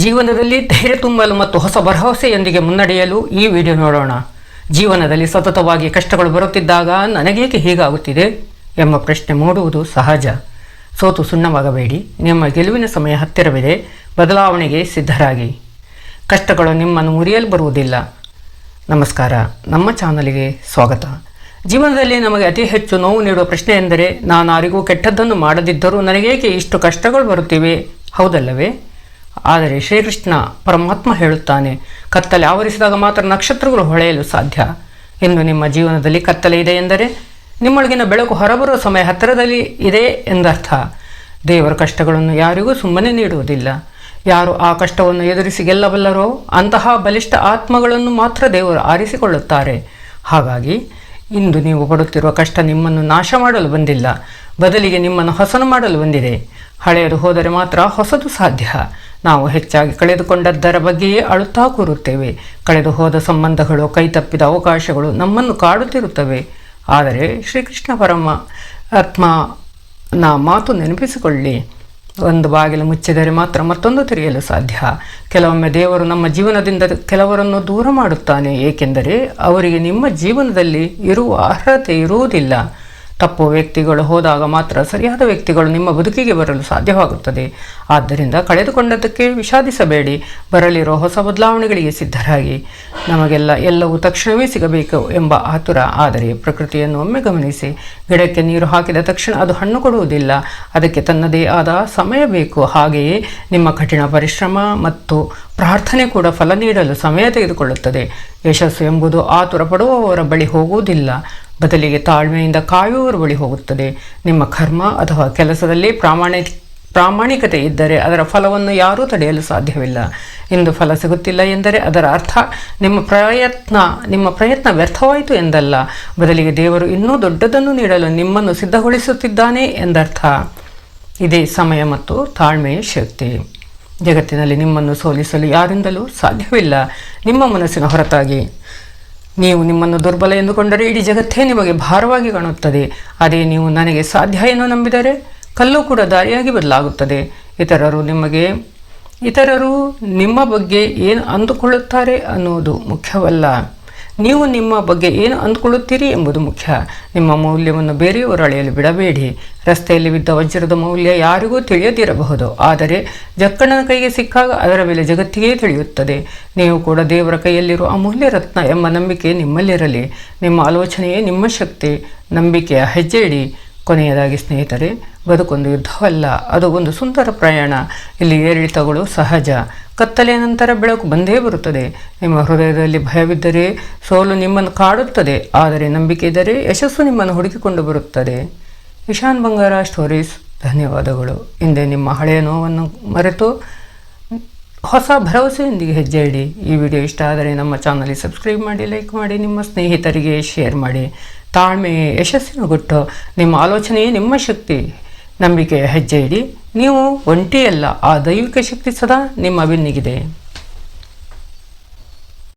ಜೀವನದಲ್ಲಿ ಧೈರ್ಯ ತುಂಬಲು ಮತ್ತು ಹೊಸ ಭರವಸೆಯೊಂದಿಗೆ ಮುನ್ನಡೆಯಲು ಈ ವಿಡಿಯೋ ನೋಡೋಣ. ಜೀವನದಲ್ಲಿ ಸತತವಾಗಿ ಕಷ್ಟಗಳು ಬರುತ್ತಿದ್ದಾಗ ನನಗೇಕೆ ಹೀಗಾಗುತ್ತಿದೆ ಎಂಬ ಪ್ರಶ್ನೆ ಮೂಡುವುದು ಸಹಜ. ಸೋತು ಸುಣ್ಣವಾಗಬೇಡಿ. ನಿಮ್ಮ ಗೆಲುವಿನ ಸಮಯ ಹತ್ತಿರವಿದೆ. ಬದಲಾವಣೆಗೆ ಸಿದ್ಧರಾಗಿ. ಕಷ್ಟಗಳು ನಿಮ್ಮನ್ನು ಮುರಿಯಲು ಬರುವುದಿಲ್ಲ. ನಮಸ್ಕಾರ, ನಮ್ಮ ಚಾನಲಿಗೆ ಸ್ವಾಗತ. ಜೀವನದಲ್ಲಿ ನಮಗೆ ಅತಿ ಹೆಚ್ಚು ನೋವು ನೀಡುವ ಪ್ರಶ್ನೆ ಎಂದರೆ, ನಾನು ಯಾರಿಗೂ ಕೆಟ್ಟದ್ದನ್ನು ಮಾಡದಿದ್ದರೂ ನನಗೇಕೆ ಇಷ್ಟು ಕಷ್ಟಗಳು ಬರುತ್ತಿವೆ, ಹೌದಲ್ಲವೇ? ಆದರೆ ಶ್ರೀಕೃಷ್ಣ ಪರಮಾತ್ಮ ಹೇಳುತ್ತಾನೆ, ಕತ್ತಲೆ ಆವರಿಸಿದಾಗ ಮಾತ್ರ ನಕ್ಷತ್ರಗಳು ಹೊಳೆಯಲು ಸಾಧ್ಯ. ಎಂದು ನಿಮ್ಮ ಜೀವನದಲ್ಲಿ ಕತ್ತಲೆ ಇದೆ ಎಂದರೆ ನಿಮ್ಮೊಳಗಿನ ಬೆಳಕು ಹೊರಬರುವ ಸಮಯ ಹತ್ತಿರದಲ್ಲಿ ಇದೆ ಎಂದರ್ಥ. ದೇವರ ಕಷ್ಟಗಳನ್ನು ಯಾರಿಗೂ ಸುಮ್ಮನೆ ನೀಡುವುದಿಲ್ಲ. ಯಾರು ಆ ಕಷ್ಟವನ್ನು ಎದುರಿಸಿ ಗೆಲ್ಲಬಲ್ಲರೋ ಅಂತಹ ಬಲಿಷ್ಠ ಆತ್ಮಗಳನ್ನು ಮಾತ್ರ ದೇವರು ಆರಿಸಿಕೊಳ್ಳುತ್ತಾರೆ. ಹಾಗಾಗಿ ಇಂದು ನೀವು ಪಡುತ್ತಿರುವ ಕಷ್ಟ ನಿಮ್ಮನ್ನು ನಾಶ ಮಾಡಲು ಬಂದಿಲ್ಲ, ಬದಲಿಗೆ ನಿಮ್ಮನ್ನು ಹಸನು ಮಾಡಲು ಬಂದಿದೆ. ಹಳೆಯದು ಹೋದರೆ ಮಾತ್ರ ಹೊಸದು ಸಾಧ್ಯ. ನಾವು ಹೆಚ್ಚಾಗಿ ಕಳೆದುಕೊಂಡದ್ದರ ಬಗ್ಗೆಯೇ ಅಳುತ್ತಾ ಕೂರುತ್ತೇವೆ. ಕಳೆದು ಹೋದ ಸಂಬಂಧಗಳು, ಕೈತಪ್ಪಿದ ಅವಕಾಶಗಳು ನಮ್ಮನ್ನು ಕಾಡುತ್ತಿರುತ್ತವೆ. ಆದರೆ ಶ್ರೀಕೃಷ್ಣ ಪರಮಾತ್ಮನ ಮಾತು ನೆನಪಿಸಿಕೊಳ್ಳಿ, ಒಂದು ಬಾಗಿಲು ಮುಚ್ಚಿದರೆ ಮಾತ್ರ ಮತ್ತೊಂದು ತೆರೆಯಲು ಸಾಧ್ಯ. ಕೆಲವೊಮ್ಮೆ ದೇವರು ನಮ್ಮ ಜೀವನದಿಂದ ಕೆಲವರನ್ನು ದೂರ ಮಾಡುತ್ತಾನೆ, ಏಕೆಂದರೆ ಅವರಿಗೆ ನಿಮ್ಮ ಜೀವನದಲ್ಲಿ ಇರುವ ಅರ್ಹತೆ ಇರುವುದಿಲ್ಲ. ತಪ್ಪು ವ್ಯಕ್ತಿಗಳು ಹೋದಾಗ ಮಾತ್ರ ಸರಿಯಾದ ವ್ಯಕ್ತಿಗಳು ನಿಮ್ಮ ಬದುಕಿಗೆ ಬರಲು ಸಾಧ್ಯವಾಗುತ್ತದೆ. ಆದ್ದರಿಂದ ಕಳೆದುಕೊಂಡದ್ದಕ್ಕೆ ವಿಷಾದಿಸಬೇಡಿ, ಬರಲಿರೋ ಹೊಸ ಬದಲಾವಣೆಗಳಿಗೆ ಸಿದ್ಧರಾಗಿ. ನಮಗೆಲ್ಲ ಎಲ್ಲವೂ ತಕ್ಷಣವೇ ಸಿಗಬೇಕು ಎಂಬ ಆತುರ. ಆದರೆ ಪ್ರಕೃತಿಯನ್ನು ಒಮ್ಮೆ ಗಮನಿಸಿ. ಗಿಡಕ್ಕೆ ನೀರು ಹಾಕಿದ ತಕ್ಷಣ ಅದು ಹಣ್ಣು ಕೊಡುವುದಿಲ್ಲ, ಅದಕ್ಕೆ ತನ್ನದೇ ಆದ ಸಮಯ ಬೇಕು. ಹಾಗೆಯೇ ನಿಮ್ಮ ಕಠಿಣ ಪರಿಶ್ರಮ ಮತ್ತು ಪ್ರಾರ್ಥನೆ ಕೂಡ ಫಲ ನೀಡಲು ಸಮಯ ತೆಗೆದುಕೊಳ್ಳುತ್ತದೆ. ಯಶಸ್ಸು ಎಂಬುದು ಆತುರ ಪಡುವವರ ಬಳಿ ಹೋಗುವುದಿಲ್ಲ, ಬದಲಿಗೆ ತಾಳ್ಮೆಯಿಂದ ಕಾಯುವವರ ಬಳಿ ಹೋಗುತ್ತದೆ. ನಿಮ್ಮ ಕರ್ಮ ಅಥವಾ ಕೆಲಸದಲ್ಲಿ ಪ್ರಾಮಾಣಿಕತೆ ಇದ್ದರೆ ಅದರ ಫಲವನ್ನು ಯಾರೂ ತಡೆಯಲು ಸಾಧ್ಯವಿಲ್ಲ. ಇಂದು ಫಲ ಸಿಗುತ್ತಿಲ್ಲ ಎಂದರೆ ಅದರ ಅರ್ಥ ನಿಮ್ಮ ಪ್ರಯತ್ನ ವ್ಯರ್ಥವಾಯಿತು ಎಂದಲ್ಲ, ಬದಲಿಗೆ ದೇವರು ಇನ್ನೂ ದೊಡ್ಡದನ್ನು ನೀಡಲು ನಿಮ್ಮನ್ನು ಸಿದ್ಧಗೊಳಿಸುತ್ತಿದ್ದಾನೆ ಎಂದರ್ಥ. ಇದೇ ಸಮಯ ಮತ್ತು ತಾಳ್ಮೆಯ ಶಕ್ತಿ. ಜಗತ್ತಿನಲ್ಲಿ ನಿಮ್ಮನ್ನು ಸೋಲಿಸಲು ಯಾರಿಂದಲೂ ಸಾಧ್ಯವಿಲ್ಲ, ನಿಮ್ಮ ಮನಸ್ಸಿನ ಹೊರತಾಗಿ. ನೀವು ನಿಮ್ಮನ್ನು ದುರ್ಬಲ ಎಂದುಕೊಂಡರೆ ಇಡೀ ಜಗತ್ತೇ ನಿಮಗೆ ಭಾರವಾಗಿ ಕಾಣುತ್ತದೆ. ಅದೇ ನೀವು ನನಗೆ ಸಾಧ್ಯ ಎಂದು ನಂಬಿದರೆ ಕಲ್ಲು ಕೂಡ ದಾರಿಯಾಗಿ ಬದಲಾಗುತ್ತದೆ. ಇತರರು ನಿಮ್ಮ ಬಗ್ಗೆ ಏನು ಅಂದುಕೊಳ್ಳುತ್ತಾರೆ ಅನ್ನುವುದು ಮುಖ್ಯವಲ್ಲ, ನೀವು ನಿಮ್ಮ ಬಗ್ಗೆ ಏನು ಅಂದುಕೊಳ್ಳುತ್ತೀರಿ ಎಂಬುದು ಮುಖ್ಯ. ನಿಮ್ಮ ಮೌಲ್ಯವನ್ನು ಬೇರೆಯವರು ಅಳೆಯಲು ಬಿಡಬೇಡಿ. ರಸ್ತೆಯಲ್ಲಿ ಬಿದ್ದ ವಜ್ರದ ಮೌಲ್ಯ ಯಾರಿಗೂ ತಿಳಿಯದಿರಬಹುದು, ಆದರೆ ಜಕ್ಕಣ್ಣನ ಕೈಗೆ ಸಿಕ್ಕಾಗ ಅದರ ಬೆಲೆ ಜಗತ್ತಿಗೆ ತಿಳಿಯುತ್ತದೆ. ನೀವು ಕೂಡ ದೇವರ ಕೈಯಲ್ಲಿರುವ ಅಮೂಲ್ಯ ರತ್ನ ಎಂಬ ನಂಬಿಕೆ ನಿಮ್ಮಲ್ಲಿರಲಿ. ನಿಮ್ಮ ಆಲೋಚನೆಯೇ ನಿಮ್ಮ ಶಕ್ತಿ. ನಂಬಿಕೆಯ ಹೆಜ್ಜೆ ಇಡಿ. ಕೊನೆಯದಾಗಿ ಸ್ನೇಹಿತರೆ, ಬದುಕೊಂದು ಯುದ್ಧವಲ್ಲ, ಅದು ಒಂದು ಸುಂದರ ಪ್ರಯಾಣ. ಇಲ್ಲಿ ಏರಿಳಿತಗಳು ಸಹಜ. ಕತ್ತಲೆಯ ನಂತರ ಬೆಳಕು ಬಂದೇ ಬರುತ್ತದೆ. ನಿಮ್ಮ ಹೃದಯದಲ್ಲಿ ಭಯವಿದ್ದರೆ ಸೋಲು ನಿಮ್ಮನ್ನು ಕಾಡುತ್ತದೆ, ಆದರೆ ನಂಬಿಕೆ ಇದ್ದರೆ ಯಶಸ್ಸು ನಿಮ್ಮನ್ನು ಹುಡುಕಿಕೊಂಡು ಬರುತ್ತದೆ. ಇಶಾನ್ ಬಂಗಾರ ಸ್ಟೋರೀಸ್. ಧನ್ಯವಾದಗಳು. ಹಿಂದೆ ನಿಮ್ಮ ಹಳೆಯ ನೋವನ್ನು ಮರೆತು ಹೊಸ ಭರವಸೆಯೊಂದಿಗೆ ಹೆಜ್ಜೆ ಇಡಿ. ಈ ವಿಡಿಯೋ ಇಷ್ಟ ಆದರೆ ನಮ್ಮ ಚಾನಲ್ಗೆ ಸಬ್ಸ್ಕ್ರೈಬ್ ಮಾಡಿ, ಲೈಕ್ ಮಾಡಿ, ನಿಮ್ಮ ಸ್ನೇಹಿತರಿಗೆ ಶೇರ್ ಮಾಡಿ. ತಾಳ್ಮೆಯೇ ಯಶಸ್ಸಿನ ಗುಟ್ಟು. ನಿಮ್ಮ ಆಲೋಚನೆಯೇ ನಿಮ್ಮ ಶಕ್ತಿ. ನಂಬಿಕೆಯ ಹೆಜ್ಜೆ ಇಡಿ. ನೀವು ಒಂಟಿಯಲ್ಲ, ಆ ದೈವಿಕ ಶಕ್ತಿ ಸದಾ ನಿಮ್ಮ ಬೆನ್ನಿಗಿದೆ.